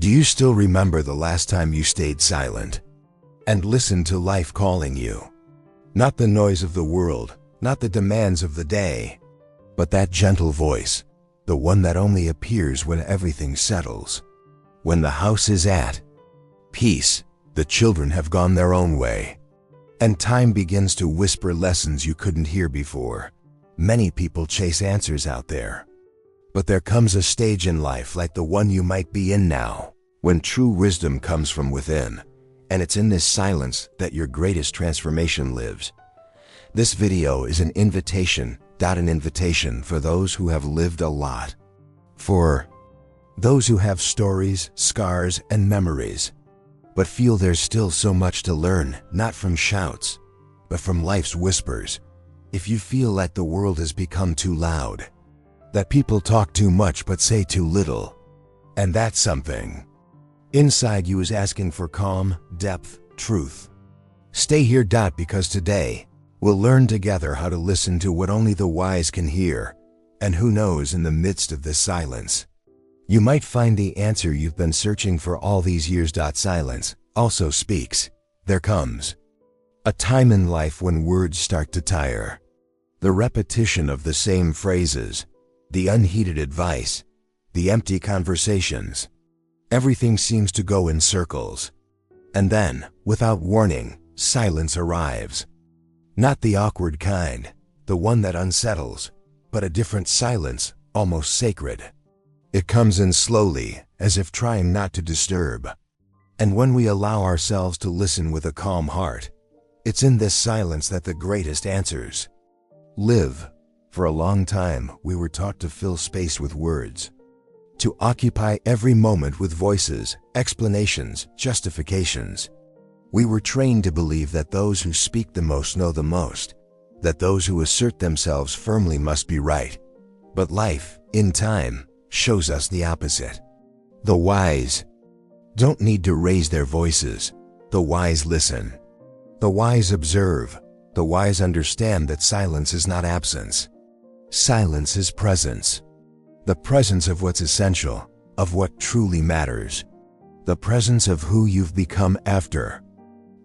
Do you still remember the last time you stayed silent and listened to life calling you? Not the noise of the world, not the demands of the day, but that gentle voice, the one that only appears when everything settles. When the house is at peace, the children have gone their own way, and time begins to whisper lessons you couldn't hear before. Many people chase answers out there, but there comes a stage in life like the one you might be in now, when true wisdom comes from within, and it's in this silence that your greatest transformation lives. This video is an invitation for those who have lived a lot, for those who have stories, scars, and memories, but feel there's still so much to learn, not from shouts, but from life's whispers. If you feel like the world has become too loud, that people talk too much but say too little, and that something inside you is asking for calm, depth, truth, stay here. Because today, we'll learn together how to listen to what only the wise can hear, and who knows, in the midst of this silence, you might find the answer you've been searching for all these years. Silence also speaks. There comes a time in life when words start to tire. The repetition of the same phrases, the unheeded advice, the empty conversations. Everything seems to go in circles. And then, without warning, silence arrives. Not the awkward kind, the one that unsettles, but a different silence, almost sacred. It comes in slowly, as if trying not to disturb. And when we allow ourselves to listen with a calm heart, it's in this silence that the greatest answers live. For a long time, we were taught to fill space with words, to occupy every moment with voices, explanations, justifications. We were trained to believe that those who speak the most know the most, that those who assert themselves firmly must be right. But life, in time, shows us the opposite. The wise don't need to raise their voices. The wise listen. The wise observe. The wise understand that silence is not absence. Silence is presence. The presence of what's essential, of what truly matters. The presence of who you've become after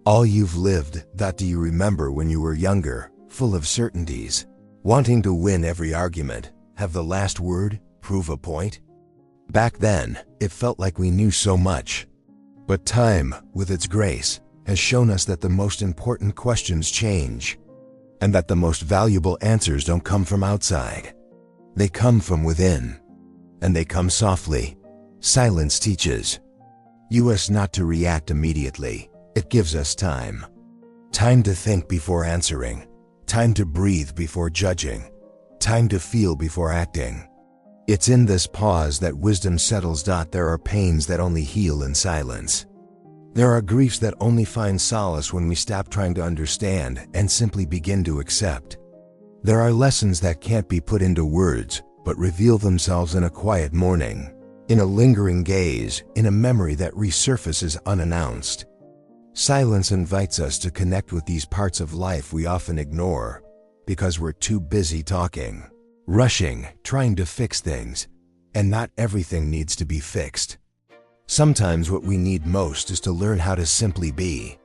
all you've lived. Do you remember when you were younger, full of certainties, wanting to win every argument, have the last word, prove a point? Back then, it felt like we knew so much. But time, with its grace, has shown us that the most important questions change, and that the most valuable answers don't come from outside. They come from within, and they come softly. Silence teaches us not to react immediately. It gives us time. Time to think before answering, time to breathe before judging, time to feel before acting. It's in this pause that wisdom settles. There are pains that only heal in silence. There are griefs that only find solace when we stop trying to understand and simply begin to accept. There are lessons that can't be put into words, but reveal themselves in a quiet morning, in a lingering gaze, in a memory that resurfaces unannounced. Silence invites us to connect with these parts of life we often ignore, because we're too busy talking, rushing, trying to fix things, and not everything needs to be fixed. Sometimes what we need most is to learn how to simply be.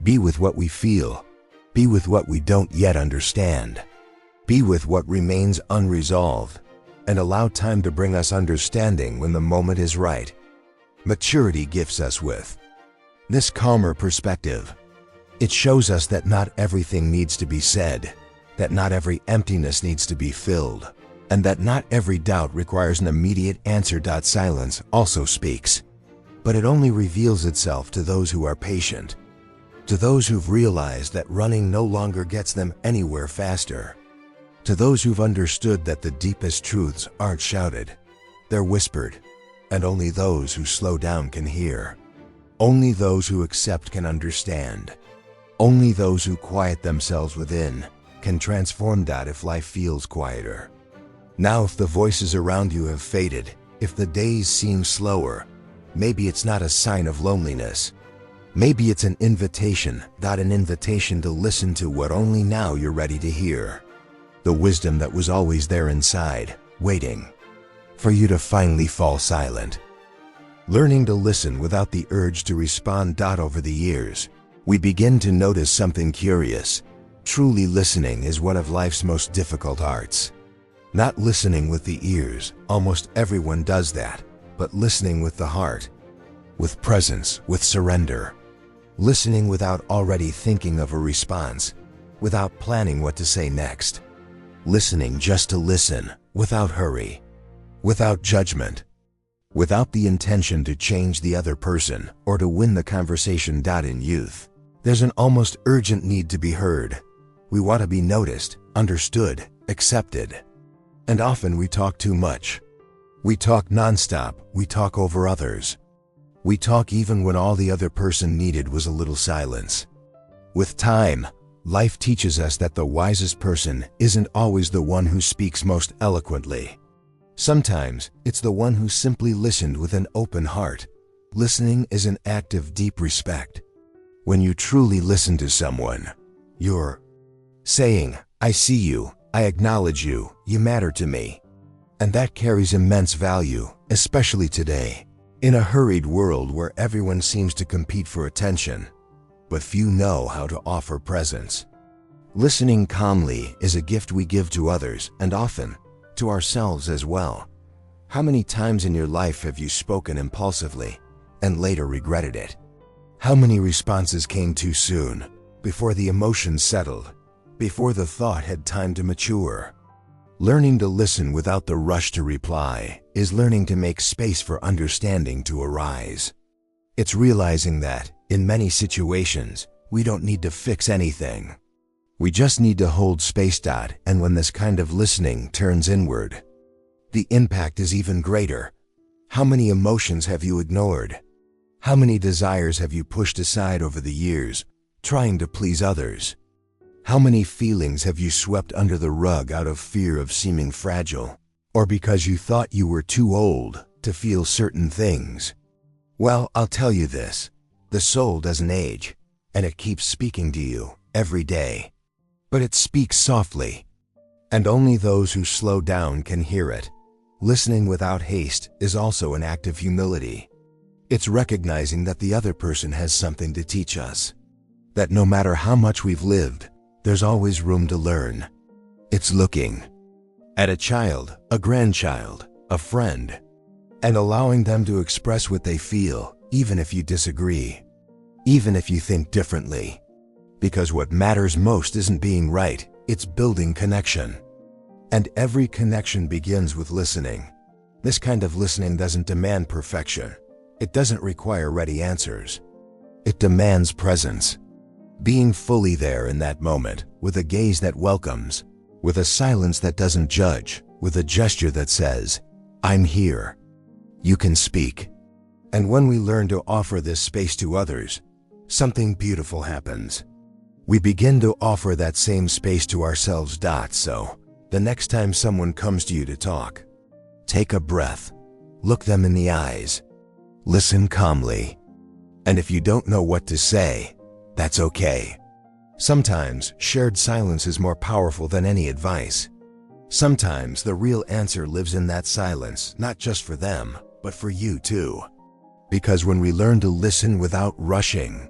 Be with what we feel. Be with what we don't yet understand. Be with what remains unresolved, and allow time to bring us understanding when the moment is right. Maturity gifts us with this calmer perspective. It shows us that not everything needs to be said, that not every emptiness needs to be filled, and that not every doubt requires an immediate answer. Silence also speaks, but it only reveals itself to those who are patient, to those who've realized that running no longer gets them anywhere faster, to those who've understood that the deepest truths aren't shouted, they're whispered, and only those who slow down can hear. Only those who accept can understand. Only those who quiet themselves within can transform. If life feels quieter now, if the voices around you have faded, if the days seem slower, maybe it's not a sign of loneliness. Maybe it's an invitation, an invitation to listen to what only now you're ready to hear. The wisdom that was always there inside, waiting for you to finally fall silent. Learning to listen without the urge to respond. Over the years, we begin to notice something curious. Truly listening is one of life's most difficult arts. Not listening with the ears, almost everyone does that, but listening with the heart, with presence, with surrender. Listening without already thinking of a response, without planning what to say next. Listening just to listen, without hurry, without judgment, without the intention to change the other person or to win the conversation. In youth, there's an almost urgent need to be heard. We want to be noticed, understood, accepted. And often we talk too much. We talk nonstop, we talk over others. We talk even when all the other person needed was a little silence. With time, life teaches us that the wisest person isn't always the one who speaks most eloquently. Sometimes it's the one who simply listened with an open heart. Listening is an act of deep respect. When you truly listen to someone, you're saying, "I see you, I acknowledge you, you matter to me." And that carries immense value, especially today, in a hurried world where everyone seems to compete for attention, but few know how to offer presence. Listening calmly is a gift we give to others and often to ourselves as well. How many times in your life have you spoken impulsively and later regretted it? How many responses came too soon, before the emotions settled, before the thought had time to mature? Learning to listen without the rush to reply is learning to make space for understanding to arise. It's realizing that, in many situations, we don't need to fix anything. We just need to hold space. And when this kind of listening turns inward, the impact is even greater. How many emotions have you ignored? How many desires have you pushed aside over the years, trying to please others? How many feelings have you swept under the rug out of fear of seeming fragile, or because you thought you were too old to feel certain things? Well, I'll tell you this, the soul doesn't age, and it keeps speaking to you every day. But it speaks softly, and only those who slow down can hear it. Listening without haste is also an act of humility. It's recognizing that the other person has something to teach us, that no matter how much we've lived, there's always room to learn. It's looking at a child, a grandchild, a friend, and allowing them to express what they feel, even if you disagree, even if you think differently. Because what matters most isn't being right, it's building connection. And every connection begins with listening. This kind of listening doesn't demand perfection. It doesn't require ready answers. It demands presence. Being fully there in that moment, with a gaze that welcomes, with a silence that doesn't judge, with a gesture that says, "I'm here. You can speak." And when we learn to offer this space to others, something beautiful happens. We begin to offer that same space to ourselves. So, the next time someone comes to you to talk, take a breath, look them in the eyes, listen calmly. And if you don't know what to say, that's okay. Sometimes shared silence is more powerful than any advice. Sometimes the real answer lives in that silence, not just for them, but for you too. Because when we learn to listen without rushing,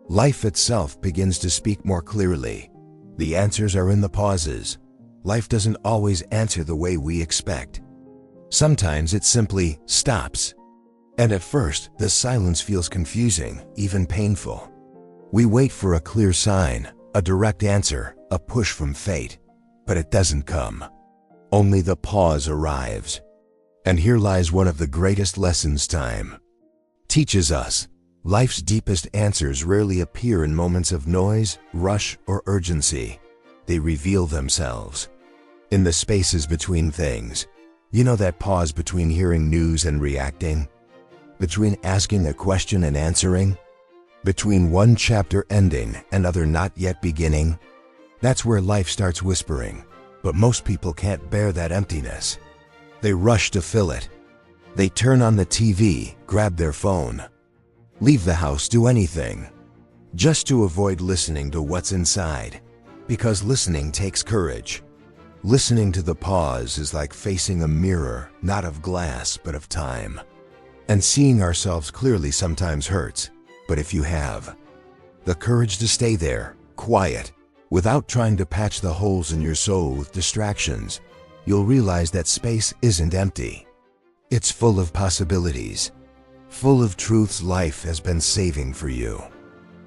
life itself begins to speak more clearly. The answers are in the pauses. Life doesn't always answer the way we expect. Sometimes it simply stops. And at first, the silence feels confusing, even painful. We wait for a clear sign, a direct answer, a push from fate, but it doesn't come. Only the pause arrives. And here lies one of the greatest lessons time teaches us. Life's deepest answers rarely appear in moments of noise, rush, or urgency. They reveal themselves in the spaces between things. You know, that pause between hearing news and reacting? Between asking a question and answering? Between one chapter ending and other not yet beginning? That's where life starts whispering, but most people can't bear that emptiness. They rush to fill it. They turn on the TV, grab their phone, leave the house, do anything, just to avoid listening to what's inside. Because listening takes courage. Listening to the pause is like facing a mirror, not of glass, but of time. And seeing ourselves clearly sometimes hurts, but if you have the courage to stay there, quiet, without trying to patch the holes in your soul with distractions, you'll realize that space isn't empty. It's full of possibilities, full of truths life has been saving for you.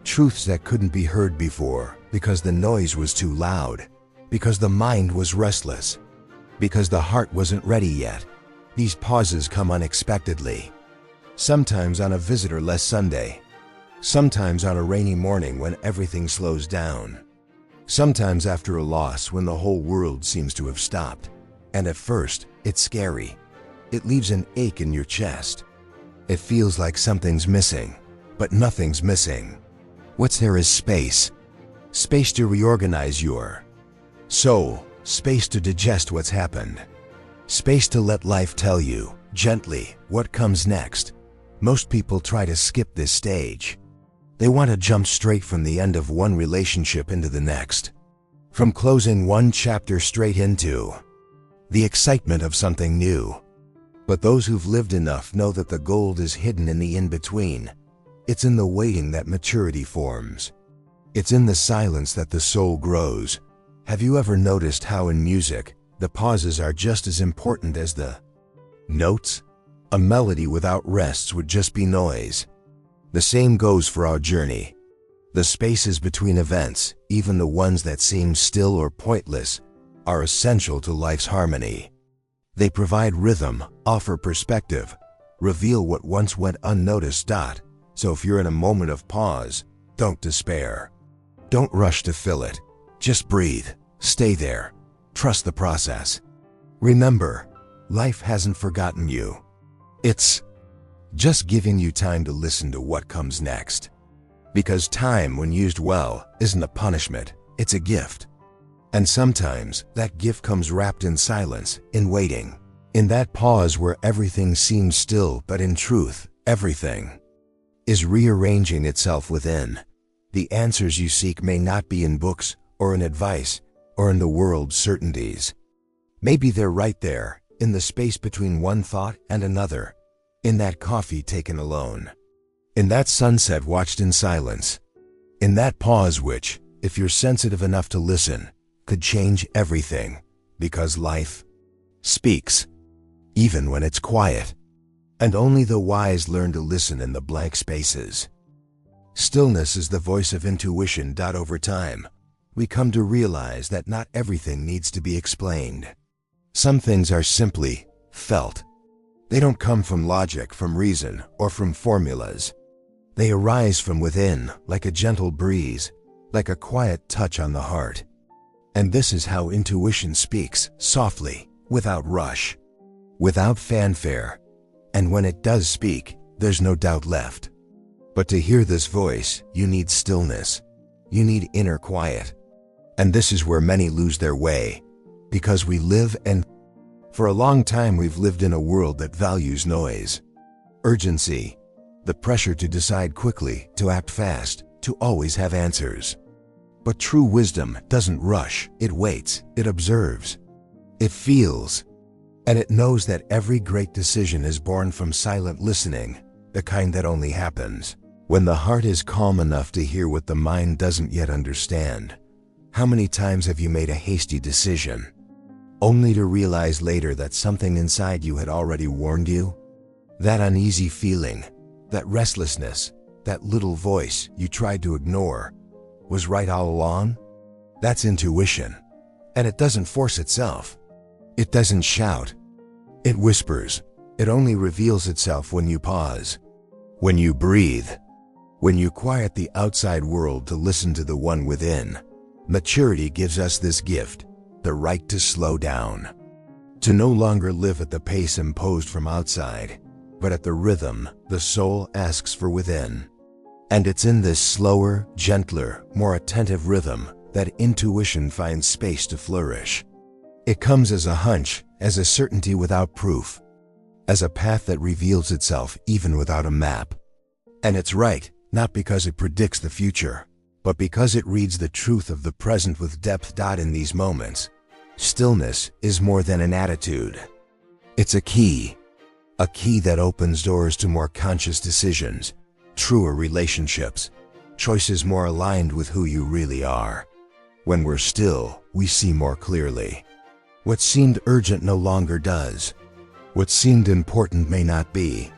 Truths that couldn't be heard before because the noise was too loud, because the mind was restless, because the heart wasn't ready yet. These pauses come unexpectedly. Sometimes on a visitor-less Sunday. Sometimes on a rainy morning when everything slows down. Sometimes after a loss when the whole world seems to have stopped. And at first, it's scary. It leaves an ache in your chest. It feels like something's missing, but nothing's missing. What's there is space. Space to reorganize your soul. Space to digest what's happened. Space to let life tell you, gently, what comes next. Most people try to skip this stage. They want to jump straight from the end of one relationship into the next. From closing one chapter straight into the excitement of something new. But those who've lived enough know that the gold is hidden in the in-between. It's in the waiting that maturity forms. It's in the silence that the soul grows. Have you ever noticed how in music, the pauses are just as important as the notes? A melody without rests would just be noise. The same goes for our journey. The spaces between events, even the ones that seem still or pointless, are essential to life's harmony. They provide rhythm, offer perspective, reveal what once went unnoticed. So if you're in a moment of pause, don't despair. Don't rush to fill it. Just breathe, stay there, trust the process. Remember, life hasn't forgotten you. It's just giving you time to listen to what comes next. Because time, when used well, isn't a punishment, it's a gift. And sometimes that gift comes wrapped in silence, in waiting. In that pause where everything seems still, but in truth, everything is rearranging itself within. The answers you seek may not be in books, or in advice, or in the world's certainties. Maybe they're right there, in the space between one thought and another, in that coffee taken alone, in that sunset watched in silence, in that pause which, if you're sensitive enough to listen, could change everything, because life speaks, even when it's quiet. And only the wise learn to listen in the blank spaces. Stillness is the voice of intuition. Over time, we come to realize that not everything needs to be explained. Some things are simply felt. They don't come from logic, from reason, or from formulas. They arise from within, like a gentle breeze, like a quiet touch on the heart. And this is how intuition speaks, softly, without rush, without fanfare. And when it does speak, there's no doubt left. But to hear this voice, you need stillness. You need inner quiet. And this is where many lose their way, because we live and for a long time we've lived in a world that values noise, urgency, the pressure to decide quickly, to act fast, to always have answers. But true wisdom doesn't rush, it waits, it observes, it feels, and it knows that every great decision is born from silent listening, the kind that only happens when the heart is calm enough to hear what the mind doesn't yet understand. How many times have you made a hasty decision, only to realize later that something inside you had already warned you? That uneasy feeling, that restlessness, that little voice you tried to ignore, was right all along? That's intuition. And it doesn't force itself. It doesn't shout. It whispers. It only reveals itself when you pause, when you breathe, when you quiet the outside world to listen to the one within. Maturity gives us this gift, the right to slow down, to no longer live at the pace imposed from outside, but at the rhythm the soul asks for within. And it's in this slower, gentler, more attentive rhythm that intuition finds space to flourish. It comes as a hunch, as a certainty without proof, as a path that reveals itself even without a map. And it's right, not because it predicts the future, but because it reads the truth of the present with depth. In these moments, stillness is more than an attitude. It's a key. A key that opens doors to more conscious decisions, truer relationships, choices more aligned with who you really are. When we're still, we see more clearly. What seemed urgent no longer does. What seemed important may not be.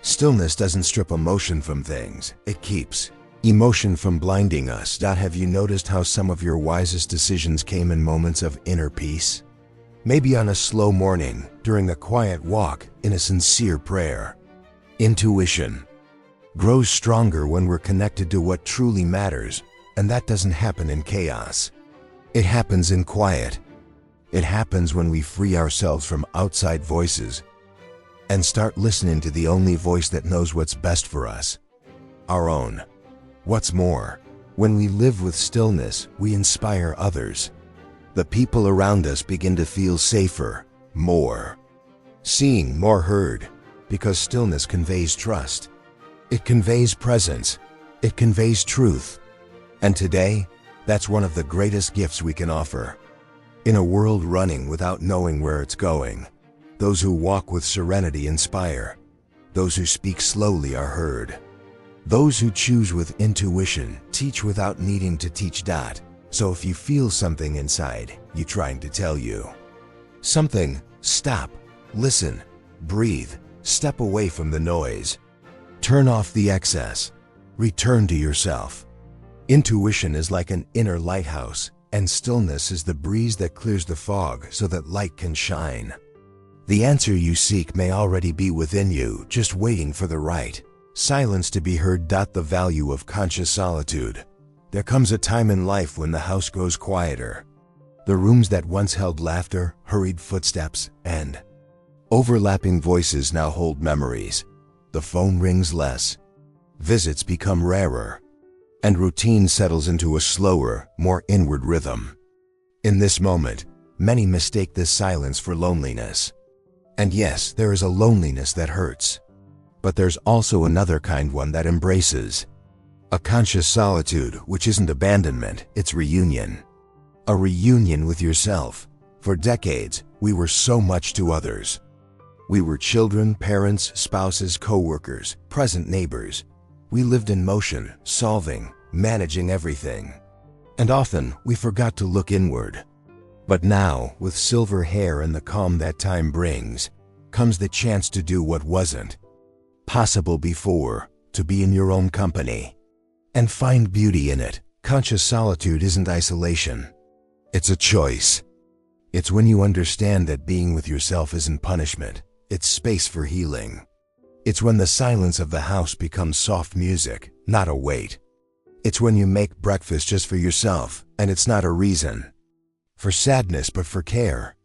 Stillness doesn't strip emotion from things, it keeps emotion from blinding us. Have you noticed how some of your wisest decisions came in moments of inner peace? Maybe on a slow morning, during a quiet walk, in a sincere prayer. Intuition grows stronger when we're connected to what truly matters, and that doesn't happen in chaos. It happens in quiet. It happens when we free ourselves from outside voices and start listening to the only voice that knows what's best for us, our own. What's more, when we live with stillness, we inspire others. The people around us begin to feel safer, more seen, more heard, because stillness conveys trust. It conveys presence. It conveys truth. And today, that's one of the greatest gifts we can offer. In a world running without knowing where it's going, those who walk with serenity inspire. Those who speak slowly are heard. Those who choose with intuition teach without needing to teach. So if you feel something inside you trying to tell you something, stop, listen, breathe, step away from the noise. Turn off the excess. Return to yourself. Intuition is like an inner lighthouse, and stillness is the breeze that clears the fog so that light can shine. The answer you seek may already be within you, just waiting for the right silence to be heard. The value of conscious solitude. There comes a time in life when the house grows quieter. The rooms that once held laughter, hurried footsteps, and overlapping voices now hold memories. The phone rings less. Visits become rarer. And routine settles into a slower, more inward rhythm. In this moment, many mistake this silence for loneliness. And yes, there is a loneliness that hurts. But there's also another kind, one that embraces. A conscious solitude, which isn't abandonment, it's reunion. A reunion with yourself. For decades, we were so much to others. We were children, parents, spouses, co-workers, present neighbors. We lived in motion, solving, managing everything. And often, we forgot to look inward. But now, with silver hair and the calm that time brings, comes the chance to do what wasn't possible before, to be in your own company and find beauty in it. Conscious solitude isn't isolation. It's a choice. It's when you understand that being with yourself isn't punishment, it's space for healing. It's when the silence of the house becomes soft music, not a weight. It's when you make breakfast just for yourself, and it's not a reason for sadness but for care.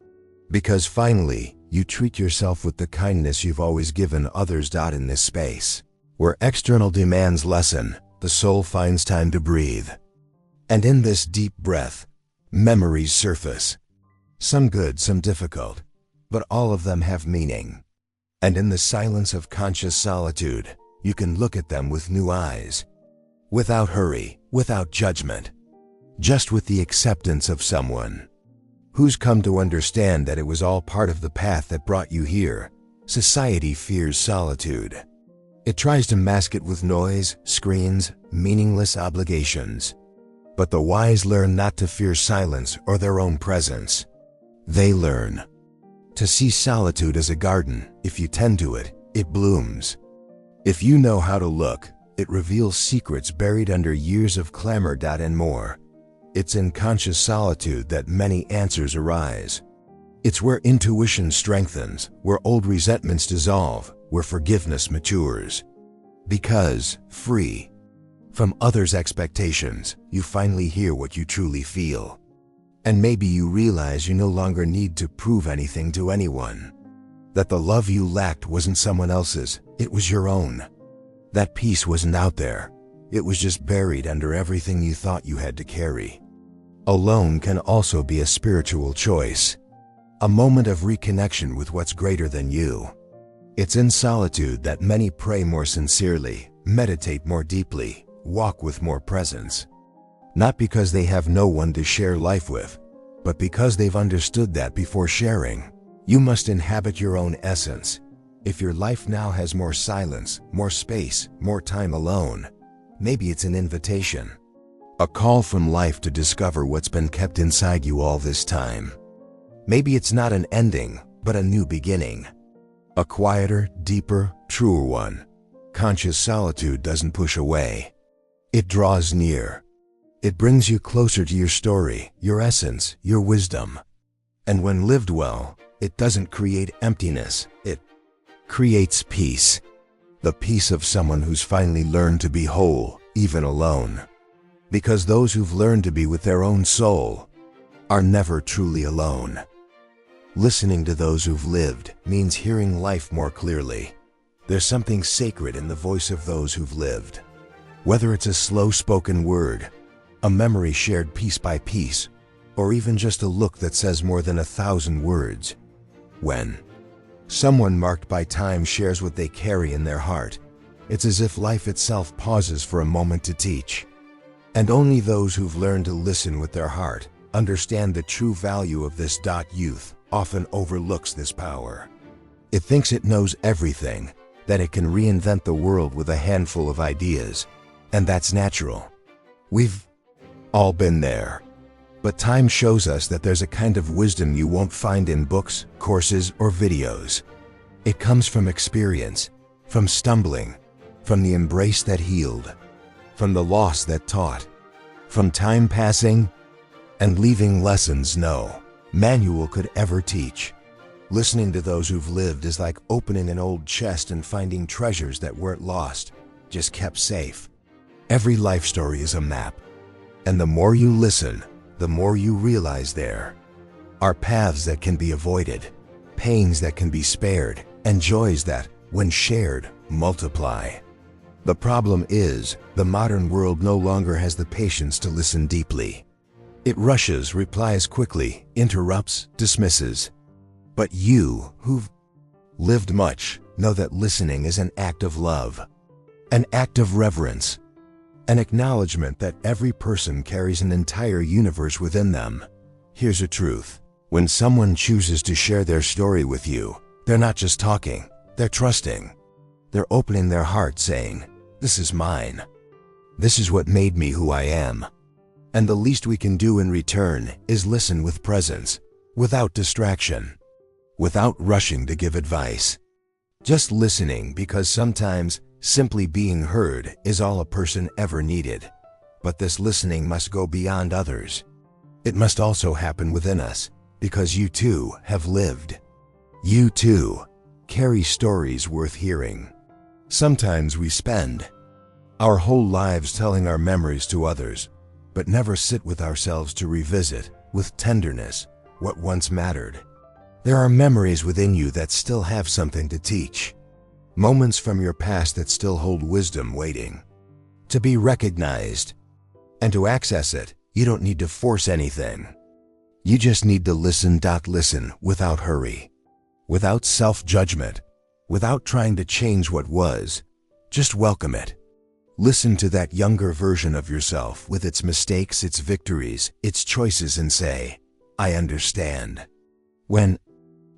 Because finally, you treat yourself with the kindness you've always given others. In this space, where external demands lessen, the soul finds time to breathe. And in this deep breath, memories surface. Some good, some difficult, but all of them have meaning. And in the silence of conscious solitude, you can look at them with new eyes. Without hurry, without judgment. Just with the acceptance of someone who's come to understand that it was all part of the path that brought you here. Society fears solitude. It tries to mask it with noise, screens, meaningless obligations. But the wise learn not to fear silence or their own presence. They learn to see solitude as a garden. If you tend to it, it blooms. If you know how to look, it reveals secrets buried under years of clamor. And more. It's in conscious solitude that many answers arise. It's where intuition strengthens, where old resentments dissolve, where forgiveness matures. Because, free from others' expectations, you finally hear what you truly feel. And maybe you realize you no longer need to prove anything to anyone. That the love you lacked wasn't someone else's, it was your own. That peace wasn't out there, it was just buried under everything you thought you had to carry. Alone can also be a spiritual choice. A moment of reconnection with what's greater than you. It's in solitude that many pray more sincerely, meditate more deeply, walk with more presence. Not because they have no one to share life with, but because they've understood that before sharing, you must inhabit your own essence. If your life now has more silence, more space, more time alone, maybe it's an invitation. A call from life to discover what's been kept inside you all this time. Maybe it's not an ending, but a new beginning. A quieter, deeper, truer one. Conscious solitude doesn't push away. It draws near. It brings you closer to your story, your essence, your wisdom. And when lived well, it doesn't create emptiness, it creates peace. The peace of someone who's finally learned to be whole, even alone. Because those who've learned to be with their own soul are never truly alone. Listening to those who've lived means hearing life more clearly. There's something sacred in the voice of those who've lived. Whether it's a slow-spoken word, a memory shared piece by piece, or even just a look that says more than 1,000 words. When someone marked by time shares what they carry in their heart, it's as if life itself pauses for a moment to teach. And only those who've learned to listen with their heart understand the true value of this. Youth often overlooks this power. It thinks it knows everything, that it can reinvent the world with a handful of ideas, and that's natural. We've all been there. But time shows us that there's a kind of wisdom you won't find in books, courses, or videos. It comes from experience, from stumbling, from the embrace that healed, from the loss that taught, from time passing and leaving lessons no manual could ever teach. Listening to those who've lived is like opening an old chest and finding treasures that weren't lost, just kept safe. Every life story is a map, and the more you listen, the more you realize there are paths that can be avoided, pains that can be spared, and joys that, when shared, multiply. The problem is, the modern world no longer has the patience to listen deeply. It rushes, replies quickly, interrupts, dismisses. But you, who've lived much, know that listening is an act of love, an act of reverence, an acknowledgement that every person carries an entire universe within them. Here's a truth. When someone chooses to share their story with you, they're not just talking, they're trusting. They're opening their heart saying, "This is mine. This is what made me who I am." And the least we can do in return is listen with presence, without distraction, without rushing to give advice. Just listening, because sometimes simply being heard is all a person ever needed. But this listening must go beyond others. It must also happen within us, because you too have lived. You too carry stories worth hearing. Sometimes we spend our whole lives telling our memories to others, but never sit with ourselves to revisit, with tenderness, what once mattered. There are memories within you that still have something to teach. Moments from your past that still hold wisdom waiting to be recognized. And to access it, you don't need to force anything. You just need to listen. Listen without hurry, without self-judgment, without trying to change what was. Just welcome it. Listen to that younger version of yourself with its mistakes, its victories, its choices, and say, "I understand." When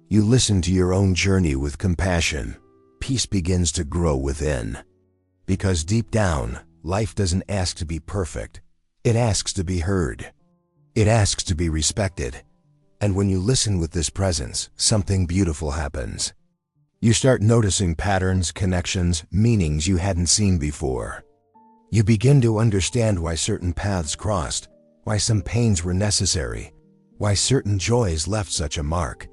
you listen to your own journey with compassion, peace begins to grow within. Because deep down, life doesn't ask to be perfect. It asks to be heard. It asks to be respected. And when you listen with this presence, something beautiful happens. You start noticing patterns, connections, meanings you hadn't seen before. You begin to understand why certain paths crossed, why some pains were necessary, why certain joys left such a mark.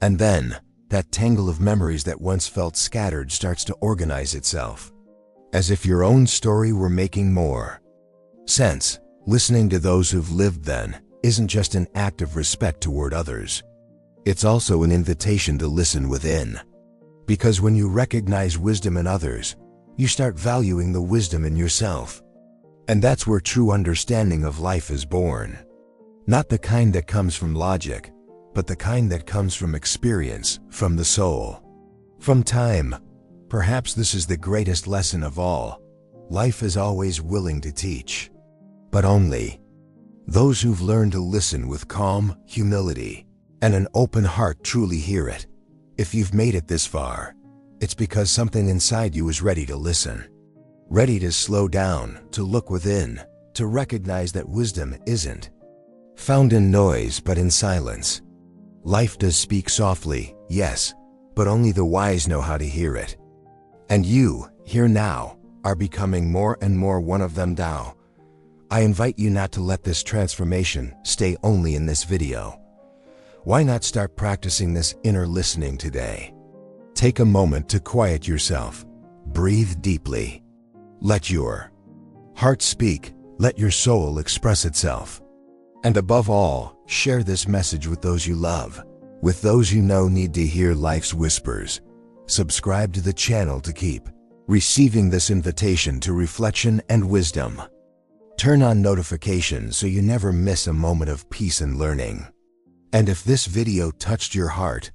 And then, that tangle of memories that once felt scattered starts to organize itself, as if your own story were making more sense. Listening to those who've lived then isn't just an act of respect toward others. It's also an invitation to listen within. Because when you recognize wisdom in others, you start valuing the wisdom in yourself. And that's where true understanding of life is born. Not the kind that comes from logic, but the kind that comes from experience, from the soul, from time. Perhaps this is the greatest lesson of all. Life is always willing to teach, but only those who've learned to listen with calm, humility, and an open heart truly hear it. If you've made it this far, it's because something inside you is ready to listen. Ready to slow down, to look within, to recognize that wisdom isn't found in noise but in silence. Life does speak softly, yes, but only the wise know how to hear it. And you, here now, are becoming more and more one of them now. I invite you not to let this transformation stay only in this video. Why not start practicing this inner listening today? Take a moment to quiet yourself. Breathe deeply. Let your heart speak. Let your soul express itself. And above all, share this message with those you love, with those you know need to hear life's whispers. Subscribe to the channel to keep receiving this invitation to reflection and wisdom. Turn on notifications so you never miss a moment of peace and learning. And if this video touched your heart,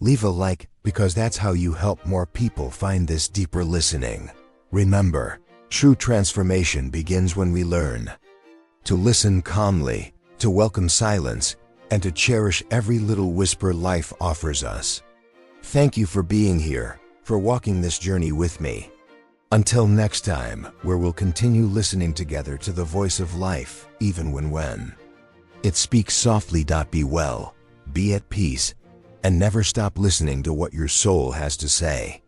leave a like, because that's how you help more people find this deeper listening. Remember, true transformation begins when we learn to listen calmly, to welcome silence, and to cherish every little whisper life offers us. Thank you for being here, for walking this journey with me. Until next time, where we'll continue listening together to the voice of life, even when it speaks softly. Be well, be at peace, and never stop listening to what your soul has to say.